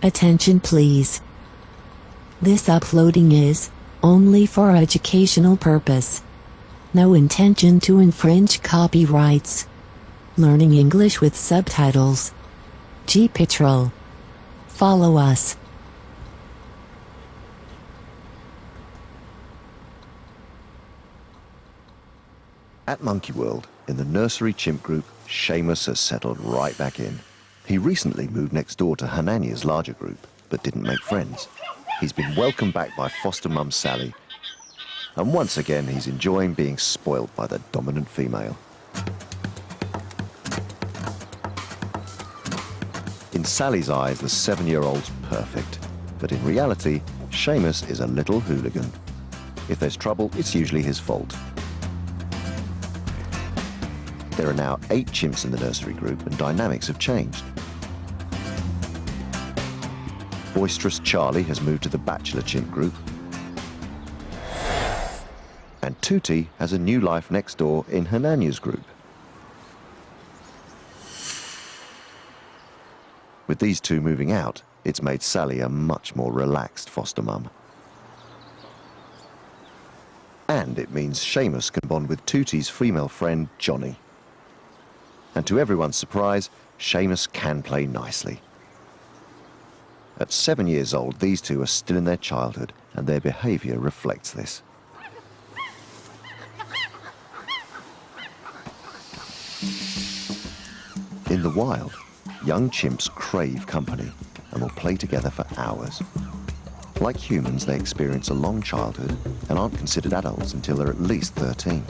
Attention please. This uploading is only for educational purpose. No intention to infringe copyrights. Learning English with subtitles. GPITRAL. Follow us. At Monkey World, in the nursery chimp group, Seamus has settled right back in. He recently moved next door to Hanania's larger group, but didn't make friends. He's been welcomed back by foster mum Sally, and once again he's enjoying being spoiled by the dominant female. In Sally's eyes, the 7-year-old's perfect, but in reality, Seamus is a little hooligan. If there's trouble, it's usually his fault. There are now 8 chimps in the nursery group, and dynamics have changed. Boisterous Charlie has moved to the bachelor chimp group, and Tootie has a new life next door in Hanania's group. With these two moving out, it's made Sally a much more relaxed foster mum. And it means Seamus can bond with Tootie's female friend, Johnny. And to everyone's surprise, Seamus can play nicely. At 7 years old, these two are still in their childhood, and their behaviour reflects this. In the wild, young chimps crave company and will play together for hours. Like humans, they experience a long childhood and aren't considered adults until they're at least 13.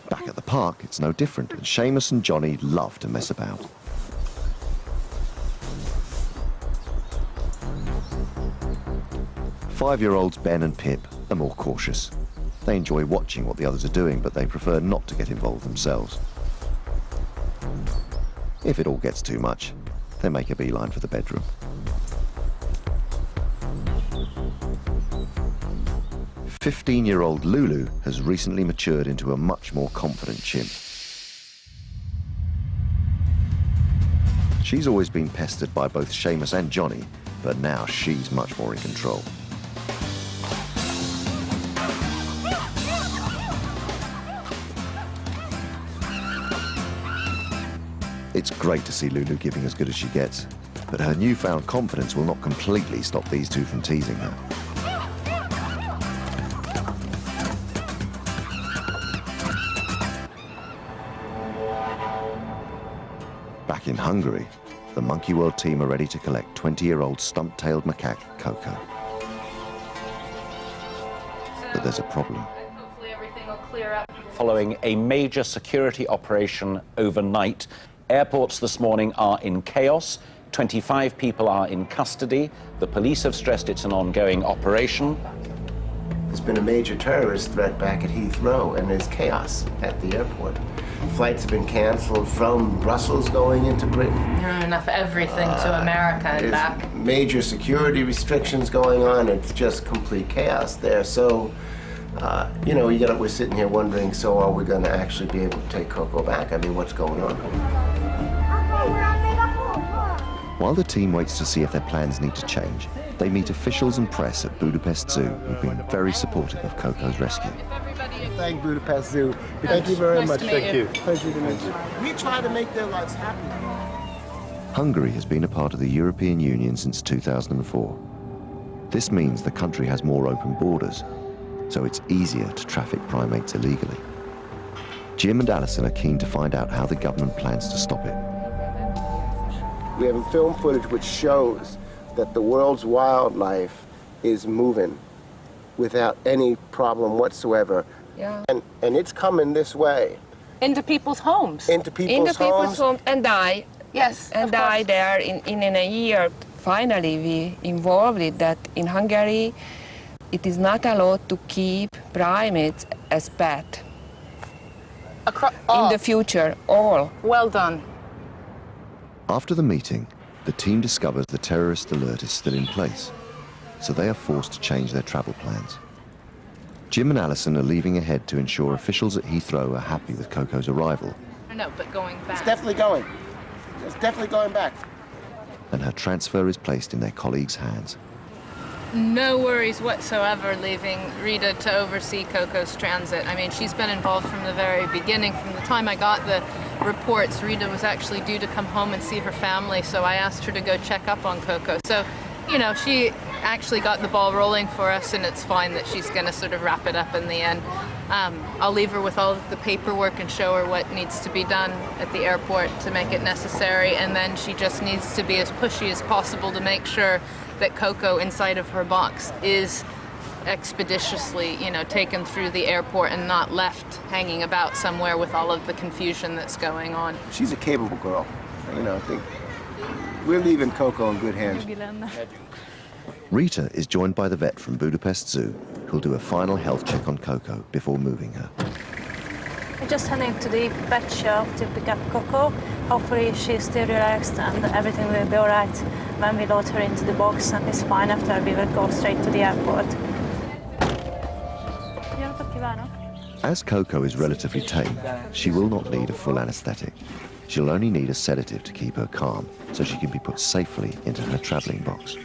Back at the park, it's no different, and Seamus and Johnny love to mess about. Five-year-olds Ben and Pip are more cautious. They enjoy watching what the others are doing, but they prefer not to get involved themselves. If it all gets too much, they make a beeline for the bedroom. "15-year-old Lulu has recently matured into a much more confident chimp. She's always been pestered by both Seamus and Johnny, but now she's much more in control. It's great to see Lulu giving as good as she gets, but her newfound confidence will not completely stop these two from teasing her. Back in Hungary, the Monkey World team are ready to collect 20-year-old stump-tailed macaque Coco. But there's a problem. Hopefully everything will clear up. Following a major security operation overnight, airports this morning are in chaos. 25 people are in custody. The police have stressed it's an ongoing operation. There's been a major terrorist threat back at Heathrow, and there's chaos at the airport. Flights have been canceled from Brussels going into Britain. Enough everything to America and back. Major security restrictions going on. It's just complete chaos there. So, we're sitting here wondering, so are we going to actually be able to take Coco back? I mean, what's going on? While the team waits to see if their plans need to change, they meet officials and press at Budapest Zoo who've been very supportive of Coco's rescue. Thank Budapest Zoo. Thank you very much. Thank you. Pleasure to meet you. We try to make their lives happy. Hungary has been a part of the European Union since 2004. This means the country has more open borders, so it's easier to traffic primates illegally. Jim and Alison are keen to find out how the government plans to stop it. We have film footage which shows that the world's wildlife is moving without any problem whatsoever. Yeah. And it's coming this way. Into people's homes. Into people's homes. And die. Yes, And of die course. there in a year. Finally, we involved it that in Hungary, it is not allowed to keep primates as pet. In the future, all. Well done. After the meeting, the team discovers the terrorist alert is still in place, so they are forced to change their travel plans. Jim and Alison are leaving ahead to ensure officials at Heathrow are happy with Coco's arrival. No, but going back. It's definitely going. It's definitely going back. And her transfer is placed in their colleagues' hands. No worries whatsoever leaving Rita to oversee Coco's transit. I mean, she's been involved from the very beginning. From the time I got the reports, Rita was actually due to come home and see her family, so I asked her to go check up on Coco. So, you know, she actually got the ball rolling for us, and it's fine that she's going to sort of wrap it up in the end. I'll leave her with all of the paperwork and show her what needs to be done at the airport to make it necessary, and then she just needs to be as pushy as possible to make sure that Coco inside of her box is expeditiously, you know, taken through the airport and not left hanging about somewhere with all of the confusion that's going on. She's a capable girl. You know, I think we're leaving Coco in good hands. Rita is joined by the vet from Budapest Zoo, who'll do a final health check on Coco before moving her. We're just heading to the pet shop to pick up Coco. Hopefully she's still relaxed and everything will be all right when we load her into the box, and it's fine after we will go straight to the airport. As Coco is relatively tame, she will not need a full anesthetic. She'll only need a sedative to keep her calm, so she can be put safely into her travelling box.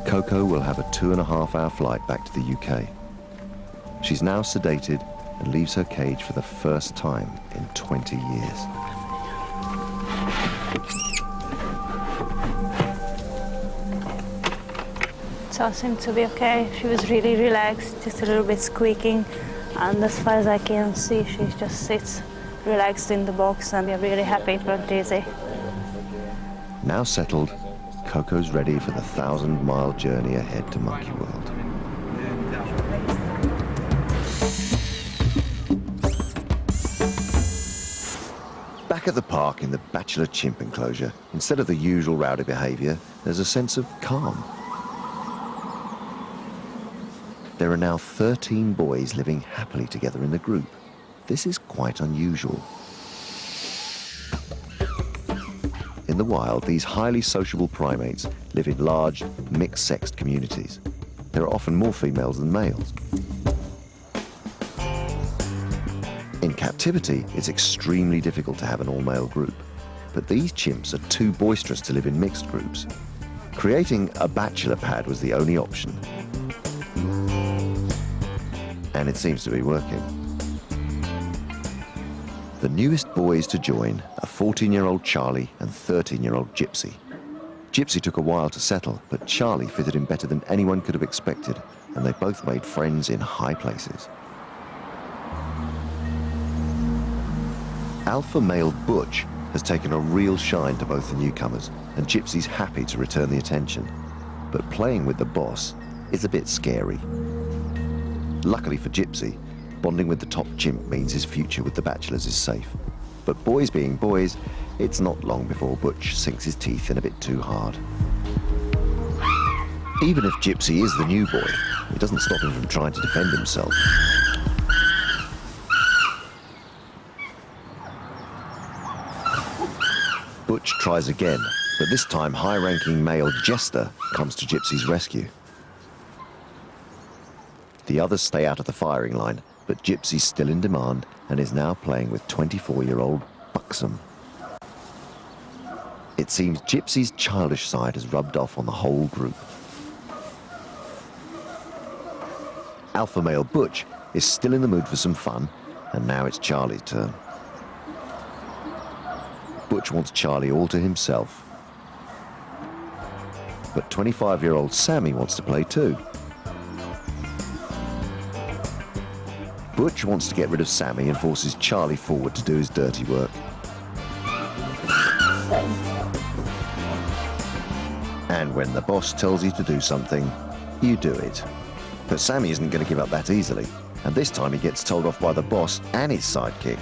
Coco will have a 2.5-hour flight back to the UK. She's now sedated and leaves her cage for the first time in 20 years. So it seemed to be okay. She was really relaxed, just a little bit squeaking. And as far as I can see, she just sits relaxed in the box, and we're really happy it went easy. Now settled, Coco's ready for the 1,000-mile journey ahead to Monkey World. Back at the park in the bachelor chimp enclosure, instead of the usual rowdy behaviour, there's a sense of calm. There are now 13 boys living happily together in the group. This is quite unusual. In the wild, these highly sociable primates live in large, mixed-sexed communities. There are often more females than males. In captivity, it's extremely difficult to have an all-male group, but these chimps are too boisterous to live in mixed groups. Creating a bachelor pad was the only option, and it seems to be working. The newest boys to join are 14-year-old Charlie and 13-year-old Gypsy. Gypsy took a while to settle, but Charlie fitted in better than anyone could have expected, and they both made friends in high places. Alpha male Butch has taken a real shine to both the newcomers, and Gypsy's happy to return the attention. But playing with the boss is a bit scary. Luckily for Gypsy, bonding with the top chimp means his future with the bachelors is safe. But boys being boys, it's not long before Butch sinks his teeth in a bit too hard. Even if Gypsy is the new boy, it doesn't stop him from trying to defend himself. Butch tries again, but this time high-ranking male Jester comes to Gypsy's rescue. The others stay out of the firing line, but Gypsy's still in demand and is now playing with 24-year-old Buxom. It seems Gypsy's childish side has rubbed off on the whole group. Alpha male Butch is still in the mood for some fun, and now it's Charlie's turn. Butch wants Charlie all to himself. But 25-year-old Sammy wants to play too. Butch wants to get rid of Sammy and forces Charlie forward to do his dirty work. And when the boss tells you to do something, you do it. But Sammy isn't going to give up that easily, and this time he gets told off by the boss and his sidekick.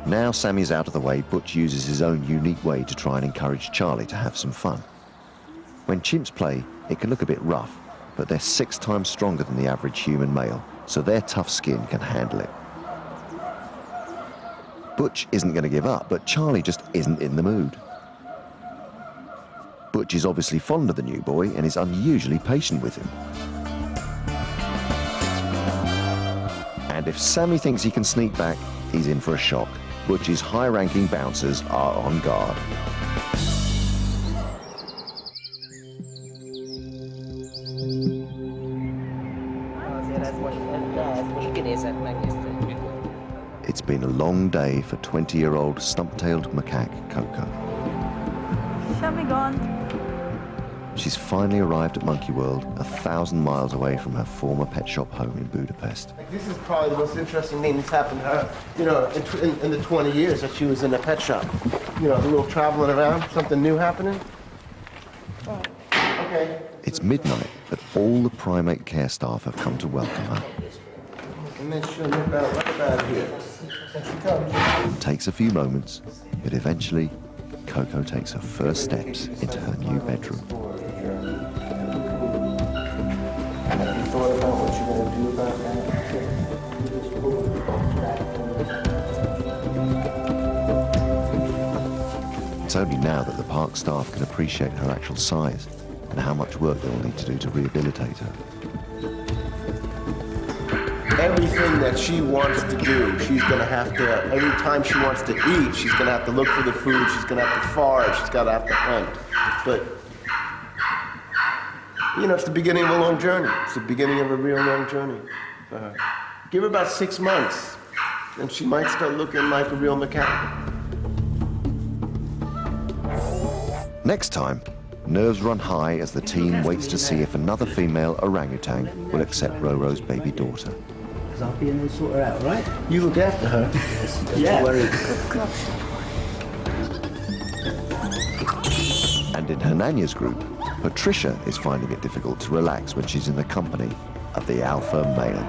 Now Sammy's out of the way, Butch uses his own unique way to try and encourage Charlie to have some fun. When chimps play, it can look a bit rough, but they're 6 times stronger than the average human male, so their tough skin can handle it. Butch isn't going to give up, but Charlie just isn't in the mood. Butch is obviously fond of the new boy and is unusually patient with him. And if Sammy thinks he can sneak back, he's in for a shock. Butch's high-ranking bouncers are on guard. It's been a long day for 20-year-old stump-tailed macaque Coco. Shall we go on? She's finally arrived at Monkey World, 1,000 miles away from her former pet shop home in Budapest. This is probably the most interesting thing that's happened to her, you know, in the 20 years that she was in a pet shop. You know, the little traveling around, something new happening. Okay. It's midnight, but all the primate care staff have come to welcome her. And then she'll nip out right about here. And she comes. It takes a few moments, but eventually, Coco takes her first steps into her new bedroom. Have you thought about what you're going to do about that? It's only now that the park staff can appreciate her actual size and how much work they will need to do to rehabilitate her. Everything that she wants to do, she's going to have to, every time she wants to eat, she's going to have to look for the food, she's going to have to forage, she's got to have to hunt. But, you know, it's the beginning of a long journey. It's the beginning of a real long journey for her. Give her about 6 months, and she might start looking like a real macaque. Next time, nerves run high as the team waits to see if another female orangutan will accept Roro's baby daughter. Because I'll be in and sort her out, right? You look after her. Yeah. Don't worry. And in Hernania's group, Patricia is finding it difficult to relax when she's in the company of the alpha male.